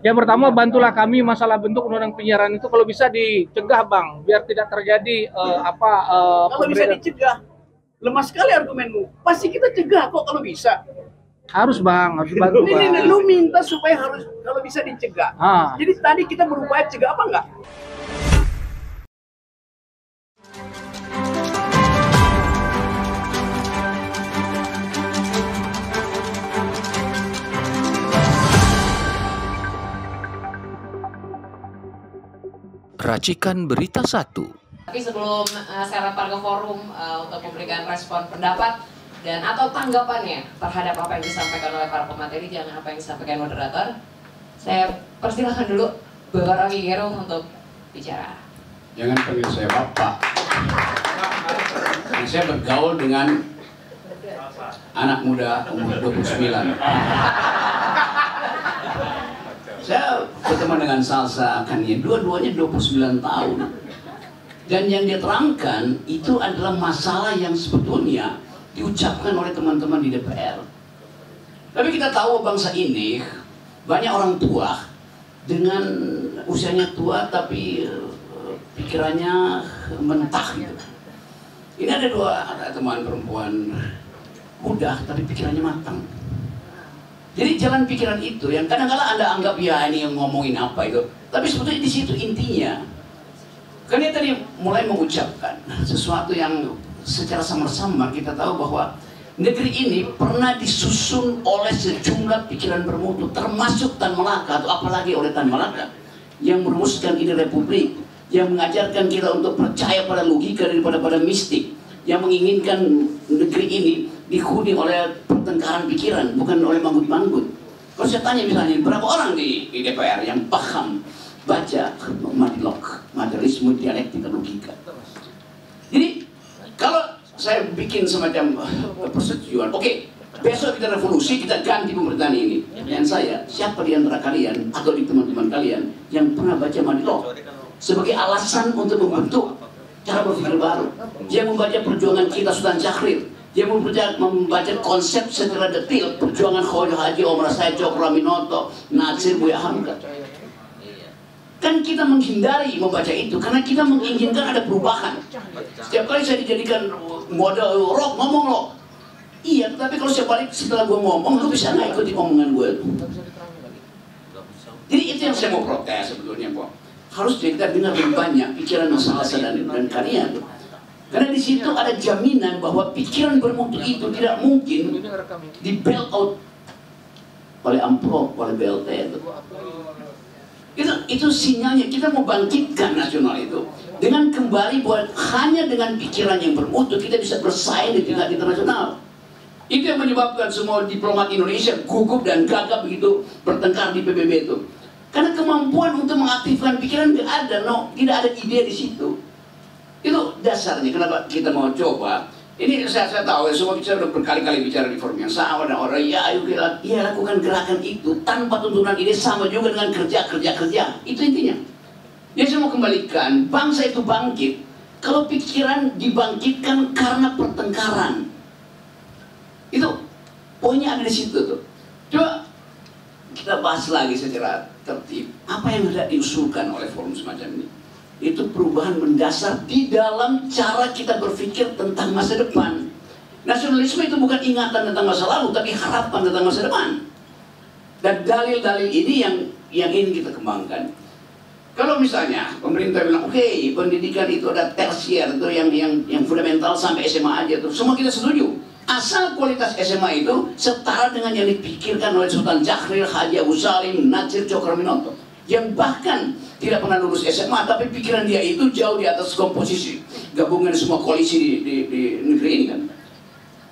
Yang pertama, bantulah kami masalah bentuk undang-undang penyiaran itu kalau bisa dicegah, Bang, biar tidak terjadi kalau bisa dicegah. Lemah sekali argumenmu. Pasti kita cegah kok kalau bisa. Harus, Bang, harus dibantu, Bang. Ini lu minta supaya harus kalau bisa dicegah. Jadi tadi kita berupaya cegah apa enggak? Racikan Berita 1. Tapi sebelum saya lempar ke forum untuk memberikan respon pendapat dan atau tanggapannya terhadap apa yang disampaikan oleh para pemateri, jangan apa yang disampaikan moderator, saya persilahkan dulu Bapak Rocky Gerung untuk bicara. Jangan panggil saya Bapak. Karena saya bergaul dengan anak muda umur 29. Saya berteman dengan Salsa Akania, dua-duanya 29 tahun. Dan yang dia terangkan itu adalah masalah yang sebetulnya diucapkan oleh teman-teman di DPR. Tapi kita tahu bangsa ini banyak orang tua dengan usianya tua tapi pikirannya mentah gitu. Ini ada ada teman perempuan muda tapi pikirannya matang. Jadi jalan pikiran itu yang kadang-kadang Anda anggap ya ini yang ngomongin apa itu, tapi sebetulnya di situ intinya. Karena dia tadi mulai mengucapkan sesuatu yang secara samar-samar kita tahu bahwa negeri ini pernah disusun oleh sejumlah pikiran bermutu, termasuk Tan Malaka atau apalagi oleh Tan Malaka yang merumuskan ide republik, yang mengajarkan kita untuk percaya pada logika daripada pada mistik, yang menginginkan negeri ini dihuni oleh pertengkaran pikiran, bukan oleh manggut-manggut. Kalau saya tanya misalnya, berapa orang di DPR yang paham baca Madilog, materialisme, dialektika, logika? Jadi, kalau saya bikin semacam persetujuan, oke, besok kita revolusi, kita ganti pemerintahan ini. Dan saya, siapa di antara kalian, atau di teman-teman kalian, yang pernah baca Madilog sebagai alasan untuk membentuk cara berpikir baru, yang membaca perjuangan kita Sultan Syahrir, yang membaca konsep secara detail perjuangan Khawaja Haji Omar Said Cokroaminoto, Nasir Buya Hamka. Kan kita menghindari membaca itu karena kita menginginkan ada perubahan. Setiap kali saya dijadikan model rock, ngomong lo. Iya, tapi kalau saya balik setelah gue ngomong, lu bisa nggak ikuti omongan gue? Jadi itu yang saya mau protes sebetulnya, Pak. Harus kita dengar lebih banyak pikiran masalah dan kalian. Karena di situ ada jaminan bahwa pikiran bermutu itu tidak mungkin di bail out oleh amplop, oleh BLT itu sinyalnya kita mau bangkitkan nasional itu dengan kembali buat hanya dengan pikiran yang bermutu kita bisa bersaing di tingkat internasional. Itu yang menyebabkan semua diplomat Indonesia gugup dan gagap begitu bertengkar di PBB itu. Karena kemampuan untuk mengaktifkan pikiran tidak ada, tidak ada ide di situ. Itu dasarnya kenapa kita mau coba. Ini saya tahu ya, semua kita sudah berkali-kali bicara di forum yang sama dan orang ya ayo kita lakukan gerakan itu tanpa tuntunan ide sama juga dengan kerja. Itu intinya. Yang saya mau kembalikan, bangsa itu bangkit kalau pikiran dibangkitkan karena pertengkaran. Itu poinnya ada di situ tuh. Coba kita bahas lagi secara tertib apa yang hendak diusulkan oleh forum semacam ini. Itu perubahan mendasar di dalam cara kita berpikir tentang masa depan. Nasionalisme itu bukan ingatan tentang masa lalu, tapi harapan tentang masa depan. Dan dalil-dalil ini yang ingin kita kembangkan. Kalau misalnya pemerintah bilang, oke, pendidikan itu ada tersier, itu yang fundamental sampai SMA aja tuh, semua kita setuju. Asal kualitas SMA itu setara dengan yang dipikirkan oleh Sultan Syahrir, Haji Abu Salim, Nasir Cokroaminoto, yang bahkan tidak pernah lulus SMA, tapi pikiran dia itu jauh di atas komposisi gabungan semua koalisi di negeri ini kan.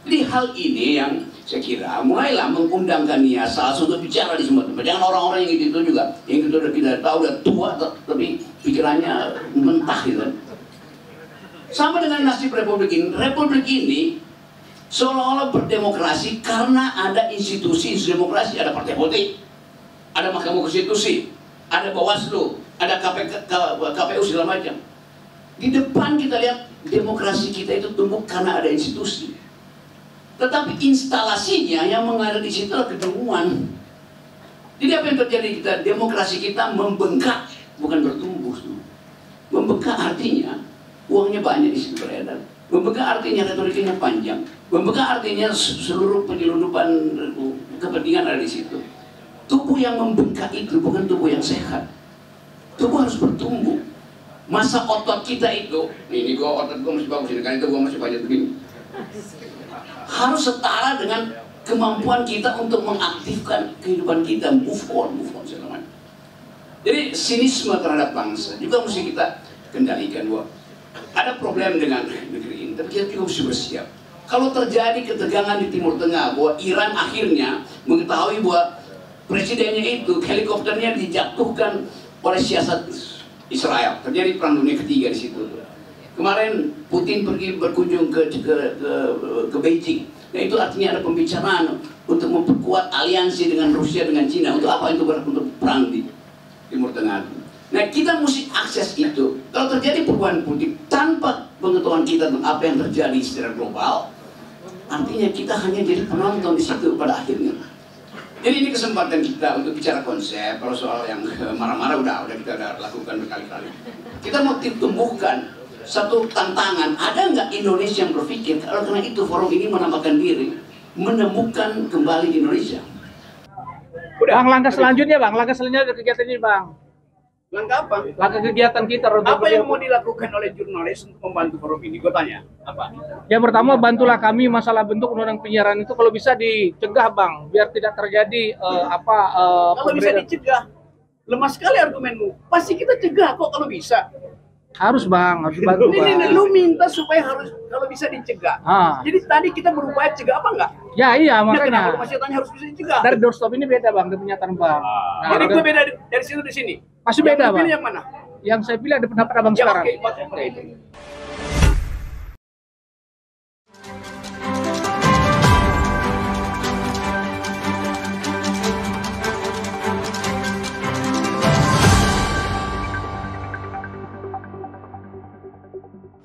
Jadi hal ini yang saya kira mulailah mengundangkan Niasa untuk bicara di semua tempat. Jangan orang-orang yang itu juga, yang itu udah kita tahu udah tua tapi pikirannya mentah gitu. Sama dengan nasib Republik ini. Republik ini seolah-olah berdemokrasi karena ada institusi demokrasi, ada partai politik, ada Mahkamah Konstitusi, ada Bawaslu, ada KPU segala macam. Di depan kita lihat demokrasi kita itu tumbuh karena ada institusi. Tetapi instalasinya yang mengalir di situ adalah kedunguan. Jadi apa yang terjadi kita? Demokrasi kita membengkak, bukan bertumbuh. Membengkak artinya uangnya banyak di situ beredar. Membengkak artinya retorikanya panjang. Membengkak artinya seluruh penyelundupan kepentingan ada di situ. Tubuh yang membengkak itu bukan tubuh yang sehat. Tubuh harus bertumbuh. Masa otot kita itu, ini otot gua masih bagus, ini kan itu gua masih banyak begini. Harus setara dengan kemampuan kita untuk mengaktifkan kehidupan kita, move on segala macam. Jadi sinisme terhadap bangsa juga mesti kita kendalikan. Bahwa ada problem dengan negeri ini, tapi kita juga mesti bersiap. Kalau terjadi ketegangan di Timur Tengah, bahwa Iran akhirnya mengetahui bahwa presidennya itu helikopternya dijatuhkan oleh siasat Israel, terjadi perang dunia ketiga di situ. Kemarin Putin pergi berkunjung ke Beijing. Nah, itu artinya ada pembicaraan untuk memperkuat aliansi dengan Rusia, dengan Cina. Untuk apa itu? Untuk perang di Timur Tengah. Nah, kita mesti akses itu. Kalau terjadi perubahan politik tanpa pengetahuan kita tentang apa yang terjadi secara global, artinya kita hanya jadi penonton di situ pada akhirnya. Jadi ini kesempatan kita untuk bicara konsep. Kalau soal yang marah-marah udah kita lakukan berkali-kali. Kita mau tumbuhkan satu tantangan. Ada nggak Indonesia yang berpikir kalau karena itu forum ini menambahkan diri menemukan kembali Indonesia? Bang, langkah selanjutnya dari kegiatan ini, Bang. Langkah apa? Langkah kegiatan kita. Apa yang mau dilakukan oleh jurnalis untuk membantu forum ini? Gue tanya, apa? Yang pertama, bantulah kami masalah bentuk undang-undang penyiaran itu kalau bisa dicegah, Bang, biar tidak terjadi kalau bisa dicegah, lemah sekali argumenmu. Pasti kita cegah kok kalau bisa. Harus, Bang, harus bantu, Bang. Ini lu minta supaya harus kalau bisa dicegah. Jadi tadi kita berupaya cegah apa enggak? Ya iya, Nah, kenapa makanya. lu masih tanya harus bisa dicegah? Dari doorstop ini beda, Bang, dari pernyataan Bang. Jadi gue beda dari situ di sini. Masih beda, Yang Bang. pilih yang mana? Yang saya pilih ada pendapat Abang Ya, sekarang. oke, itu.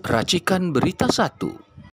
Racikan Berita 1.